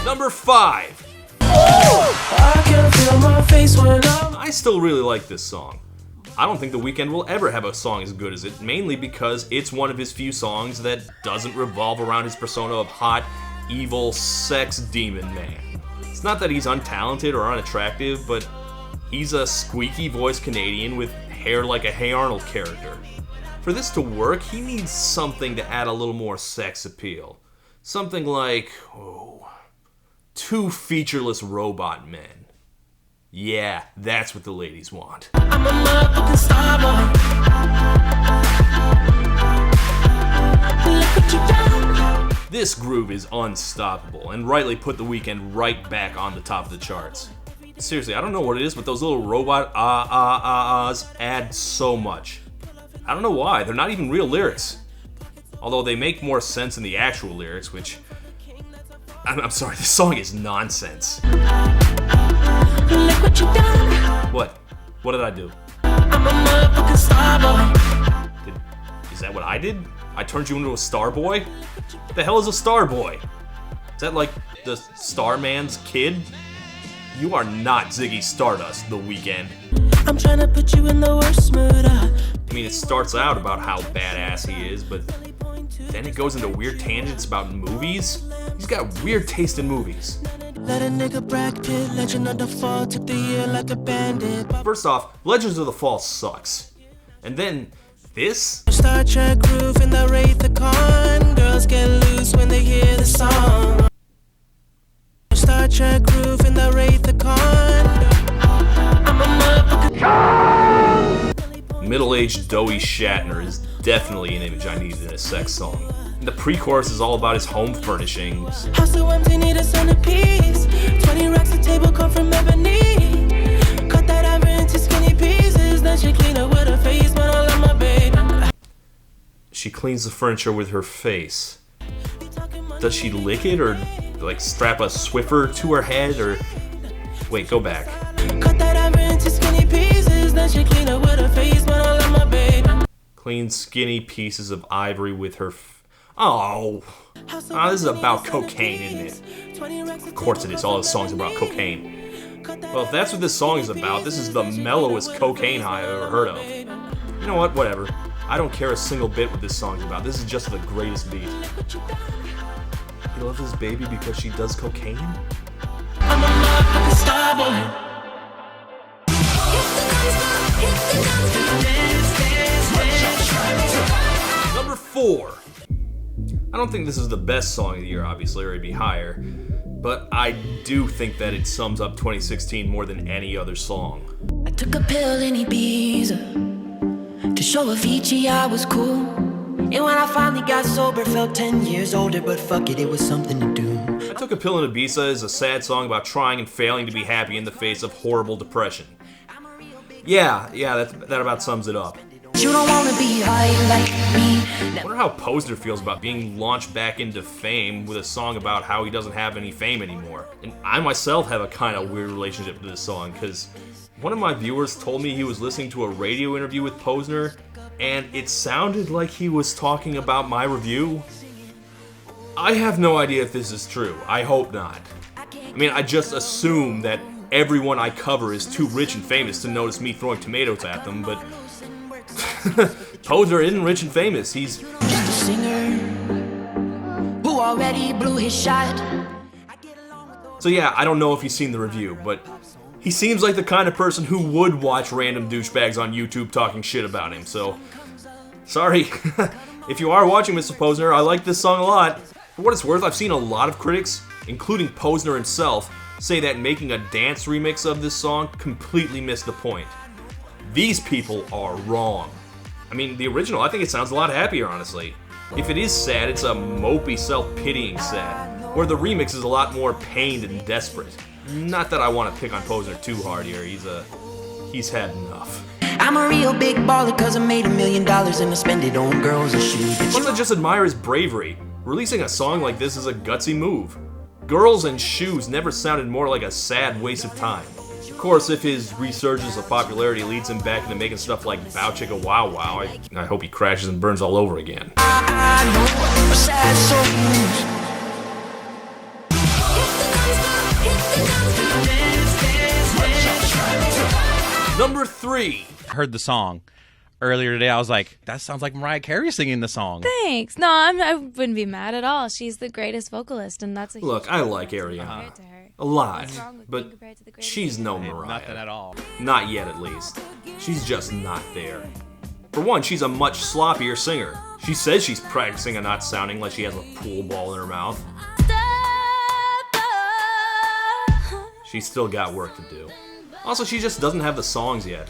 Number 5. I still really like this song. I don't think The Weeknd will ever have a song as good as it, mainly because it's one of his few songs that doesn't revolve around his persona of hot, evil, sex demon man. It's not that he's untalented or unattractive, but he's a squeaky voiced Canadian with hair like a Hey Arnold character. For this to work, he needs something to add a little more sex appeal. Something like, two featureless robot men. Yeah, that's what the ladies want. I'm a motherfucking starboy. Look what you done. This groove is unstoppable and rightly put The Weeknd right back on the top of the charts. Seriously, I don't know what it is, but those little robot ahs add so much. I don't know why, they're not even real lyrics. Although they make more sense than the actual lyrics, which... I'm sorry, this song is nonsense. Look what you done. What? What did I do? I'm a motherfucking starboy. Is that what I did? I turned you into a Starboy? What the hell is a Starboy? Is that like the Starman's kid? You are not Ziggy Stardust, The Weeknd. I'm trying to put you in the worst mood. I mean, it starts out about how badass he is, but then it goes into weird tangents about movies. He's got weird taste in movies. Let a nigga Brad Pitt, Legend of the Fall, took the year like a bandit. First off, Legends of the Fall sucks. And then, this? Star Trek groove in the Wraith the Con. Girls get loose when they hear the song. Star Trek groove in the Wraith the Con. I'm a motherfucking Middle-aged doughy Shatner is definitely an image I needed in a sex song. And the pre-chorus is all about his home furnishings. House so empty, need a centerpiece. 20 racks a table come from ebony. Cut that ivory into skinny pieces. Then she clean up with her face, but I love my baby. She cleans the furniture with her face. Does she lick it or like strap a Swiffer to her head or... Wait, go back. Cut that ivory into skinny pieces. Then she clean up with her face, but I love my baby. Clean skinny pieces of ivory with her this is about cocaine, isn't it? Of course it is, all this song's about cocaine. Well, if that's what this song is about, this is the mellowest cocaine high I've ever heard of. You know what, whatever. I don't care a single bit what this song's about, this is just the greatest beat. He loves his baby because she does cocaine? I'm a motherfucking starboy. Number 4. I don't think this is the best song of the year, obviously, or it'd be higher. But I do think that it sums up 2016 more than any other song. I took a pill in Ibiza to show Avicii I was cool. And when I finally got sober, felt 10 years older, but fuck it, it was something to do. I Took a Pill in Ibiza is a sad song about trying and failing to be happy in the face of horrible depression. Yeah, that about sums it up. You don't wanna be high like me. I wonder how Posner feels about being launched back into fame with a song about how he doesn't have any fame anymore. And I myself have a kind of weird relationship to this song, because one of my viewers told me he was listening to a radio interview with Posner, and it sounded like he was talking about my review. I have no idea if this is true. I hope not. I mean, I just assume that everyone I cover is too rich and famous to notice me throwing tomatoes at them, but Posner isn't rich and famous. He's just a singer who already blew his shot. So yeah, I don't know if you've seen the review, but he seems like the kind of person who would watch random douchebags on YouTube talking shit about him, so sorry. If you are watching, Mr. Posner, I like this song a lot. For what it's worth, I've seen a lot of critics, including Posner himself, say that making a dance remix of this song completely missed the point. These people are wrong. I mean, the original, I think it sounds a lot happier, honestly. If it is sad, it's a mopey, self-pitying sad, where the remix is a lot more pained and desperate. Not that I want to pick on Posner too hard here, he's had enough. I'm a real big baller cause I made $1 million and I spend it on girls and shoes. Plus, I just admire his bravery. Releasing a song like this is a gutsy move. Girls and Shoes never sounded more like a sad waste of time. Of course, if his resurgence of popularity leads him back into making stuff like Bow Chicka Wow Wow, I hope he crashes and burns all over again. Number 3. I heard the song earlier today. I was like, that sounds like Mariah Carey singing the song. Thanks. No, I wouldn't be mad at all. She's the greatest vocalist, and that's a Look, huge I like Ariana compared to her. a lot, What's wrong with but being compared to the greatest she's no singer? Mariah. Nothing at all. Not yet, at least. She's just not there. For one, she's a much sloppier singer. She says she's practicing on not sounding like she has a pool ball in her mouth. She's still got work to do. Also, she just doesn't have the songs yet.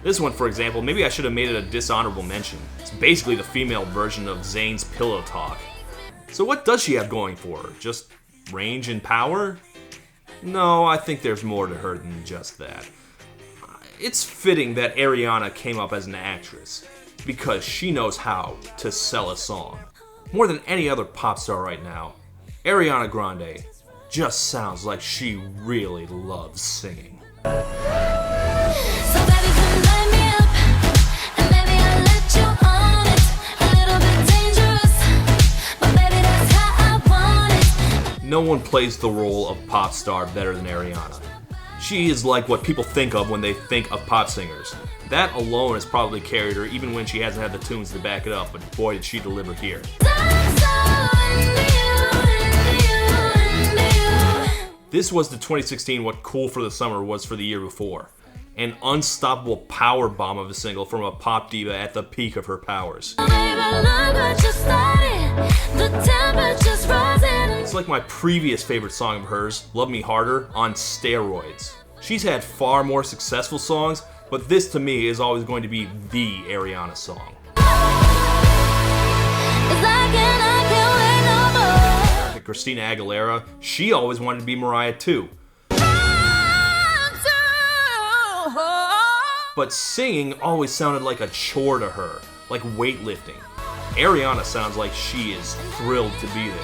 This one, for example, maybe I should have made it a dishonorable mention. It's basically the female version of Zayn's Pillow Talk. So what does she have going for her? Just range and power? No, I think there's more to her than just that. It's fitting that Ariana came up as an actress, because she knows how to sell a song. More than any other pop star right now, Ariana Grande just sounds like she really loves singing. No one plays the role of pop star better than Ariana. She is like what people think of when they think of pop singers. That alone has probably carried her even when she hasn't had the tunes to back it up, but boy did she deliver here. This was the 2016 what Cool for the Summer was for the year before. An unstoppable power bomb of a single from a pop diva at the peak of her powers. It's like my previous favorite song of hers, Love Me Harder, on steroids. She's had far more successful songs, but this to me is always going to be the Ariana song. Like Christina Aguilera, she always wanted to be Mariah too. But singing always sounded like a chore to her, like weightlifting. Ariana sounds like she is thrilled to be there.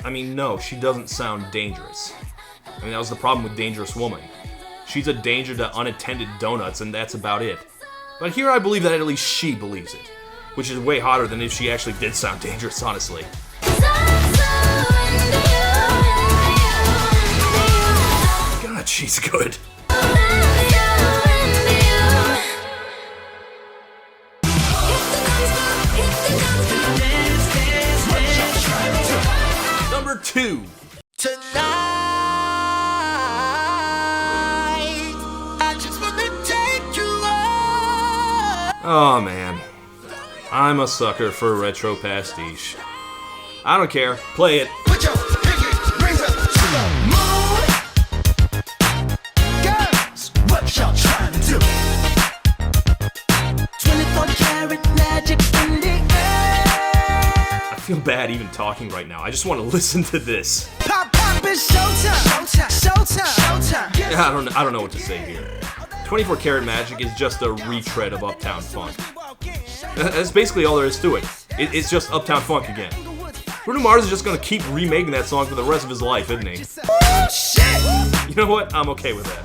I mean, no, she doesn't sound dangerous. I mean, that was the problem with Dangerous Woman. She's a danger to unattended donuts, and that's about it. But here I believe that at least she believes it, which is way hotter than if she actually did sound dangerous, honestly. God, she's good. Number 2. Tonight, I just wanna take you out. Oh man, I'm a sucker for retro pastiche. I don't care, play it. Put your pinky rings up to the moon. Girls, what y'all trying to do? 24 karat magic in the air. I feel bad even talking right now. I just want to listen to this. Pop, pop, it's showtime. Showtime. Showtime. Yeah, I don't know what to say here. 24 Karat Magic is just a retread of Uptown Funk. That's basically all there is to it. It's just Uptown Funk again. Bruno Mars is just gonna keep remaking that song for the rest of his life, isn't he? Oh, shit. You know what? I'm okay with that.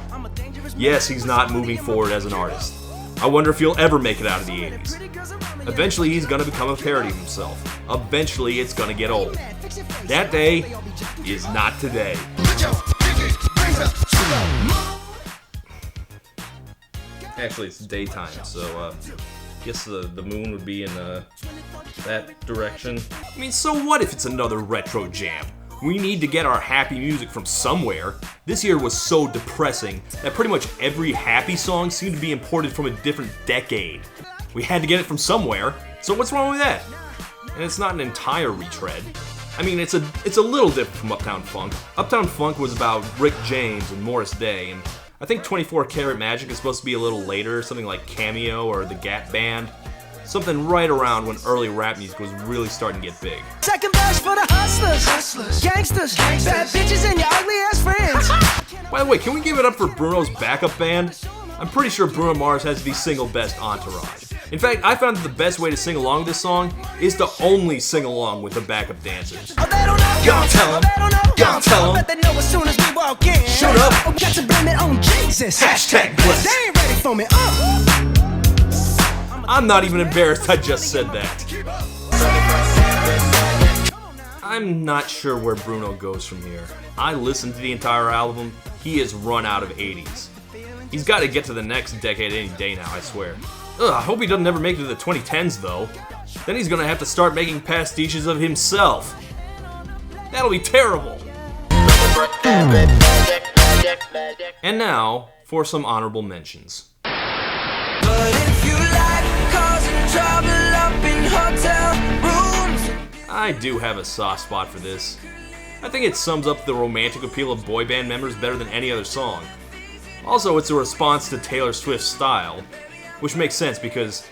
Yes, he's not moving forward as an artist. I wonder if he'll ever make it out of the 80s. Eventually, he's gonna become a parody of himself. Eventually, it's gonna get old. That day is not today. Actually, it's daytime, so I guess the moon would be in that direction. I mean, so what if it's another retro jam? We need to get our happy music from somewhere. This year was so depressing that pretty much every happy song seemed to be imported from a different decade. We had to get it from somewhere, so what's wrong with that? And it's not an entire retread. I mean, it's a little different from Uptown Funk. Uptown Funk was about Rick James and Morris Day, and I think 24 Karat Magic is supposed to be a little later, something like Cameo or the Gap Band. Something right around when early rap music was really starting to get big. Second verse for the hustlers, gangsters, bad bitches, and your ugly ass friends. By the way, can we give it up for Bruno's backup band? I'm pretty sure Bruno Mars has the single best entourage. In fact, I found that the best way to sing along with this song is to only sing along with the backup dancers. Oh, they don't know. Y'all tell 'em. Y'all tell 'em. Bet they know as soon as we walk in. Shut up. Oh, got to blame it on Jesus. Hashtag blessed. They ain't ready for me. I'm not even embarrassed I just said that. I'm not sure where Bruno goes from here. I listened to the entire album. He has run out of 80s. He's got to get to the next decade any day now, I swear. Ugh, I hope he doesn't ever make it to the 2010s, though. Then he's gonna have to start making pastiches of himself. That'll be terrible. And now, for some honorable mentions. But if you like causing trouble up in hotel rooms. I do have a soft spot for this. I think it sums up the romantic appeal of boy band members better than any other song. Also, it's a response to Taylor Swift's style, which makes sense because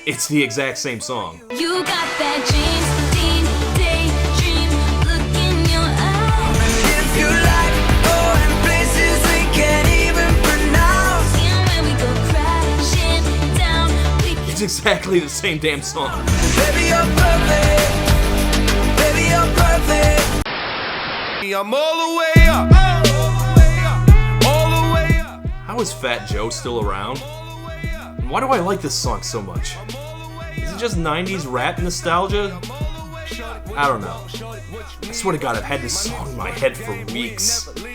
it's the exact same song. You got that James Dean daydream look in your eyes. If you like going places we can't even pronounce. And when we go crashing down, we It's exactly the same damn song. Baby, you're perfect. Baby, you're perfect. I'm all the way up. All the way up. How is Fat Joe still around? And why do I like this song so much? Is it just 90s rap nostalgia? I don't know. I swear to God, I've had this song in my head for weeks. Baby,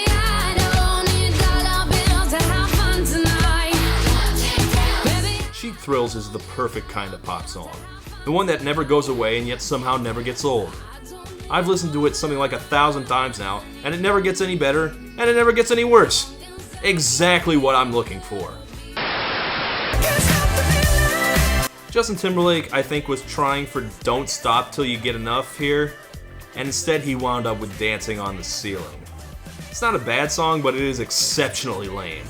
I don't need dollar bills to have fun tonight. Baby, She Thrills is the perfect kind of pop song. The one that never goes away and yet somehow never gets old. I've listened to it something like 1,000 times now, and it never gets any better, and it never gets any worse. Exactly what I'm looking for. Justin Timberlake, I think, was trying for Don't Stop Till You Get Enough here, and instead he wound up with Dancing on the Ceiling. It's not a bad song, but it is exceptionally lame.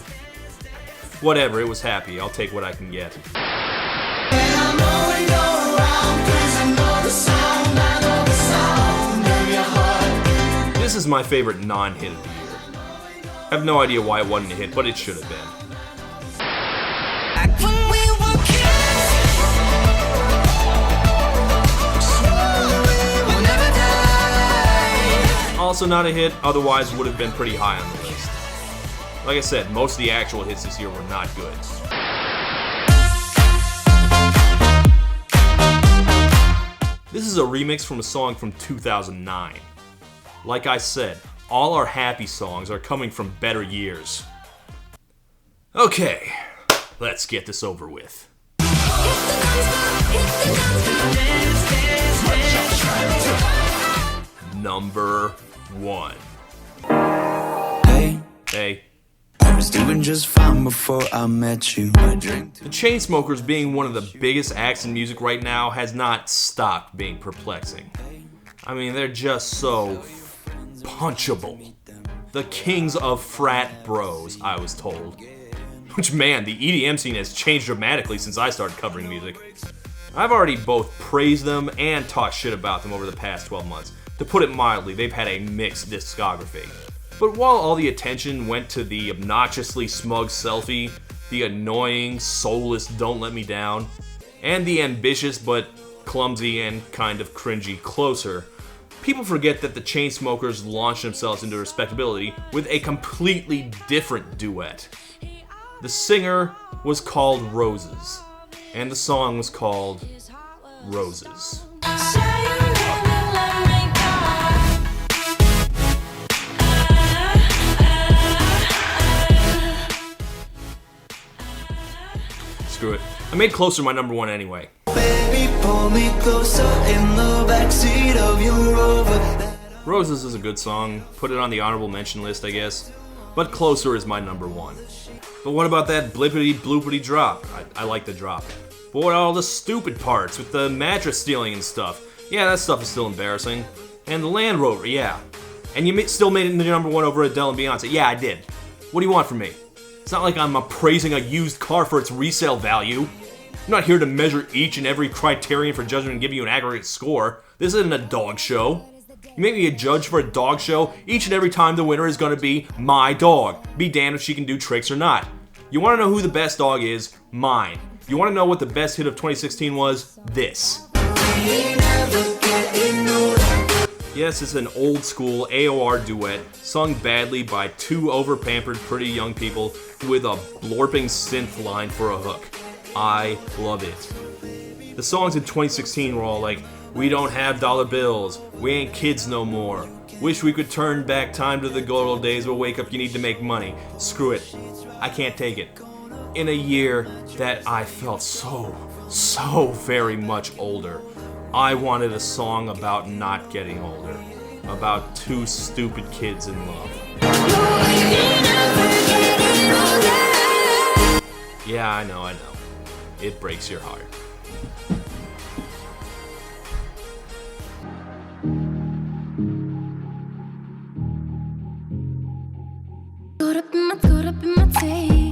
Whatever, it was happy. I'll take what I can get. This is my favorite non-hit of the year. I have no idea why it wasn't a hit, but it should have been. When we were kids, we'll never die. Also not a hit, otherwise would have been pretty high on the list. Like I said, most of the actual hits this year were not good. This is a remix from a song from 2009. Like I said, all our happy songs are coming from better years. Okay, let's get this over with. Number 1. Hey. I was doing just fine before I met you. I drink The Chainsmokers, being one of the biggest acts in music right now, has not stopped being perplexing. I mean, they're just so punchable. The kings of frat bros, I was told. Which, man, the EDM scene has changed dramatically since I started covering music. I've already both praised them and talked shit about them over the past 12 months. To put it mildly, they've had a mixed discography. But while all the attention went to the obnoxiously smug selfie, the annoying, soulless Don't Let Me Down, and the ambitious but clumsy and kind of cringy Closer, people forget that the Chainsmokers launched themselves into respectability with a completely different duet. The singer was called Roses, and the song was called Roses. Screw it. I made Closer my number 1 anyway. Baby, pull me closer in the backseat of your Rover. Roses is a good song. Put it on the honorable mention list, I guess. But Closer is my number 1. But what about that blippity bloopity drop? I like the drop. But what all the stupid parts with the mattress stealing and stuff? Yeah, that stuff is still embarrassing. And the Land Rover, yeah. And you still made it into number 1 over Adele and Beyonce. Yeah, I did. What do you want from me? It's not like I'm appraising a used car for its resale value. I'm not here to measure each and every criterion for judgment and give you an aggregate score. This isn't a dog show. You make me a judge for a dog show, each and every time the winner is going to be my dog. Be damned if she can do tricks or not. You want to know who the best dog is? Mine. You want to know what the best hit of 2016 was? This. Yes, it's an old school AOR duet, sung badly by two over-pampered pretty young people with a blorping synth line for a hook. I love it. The songs in 2016 were all like, we don't have dollar bills, we ain't kids no more, wish we could turn back time to the good old days where wake up you need to make money, screw it, I can't take it. In a year that I felt so very much older, I wanted a song about not getting older, about two stupid kids in love. Yeah, I know. It breaks your heart. Caught up in my tape.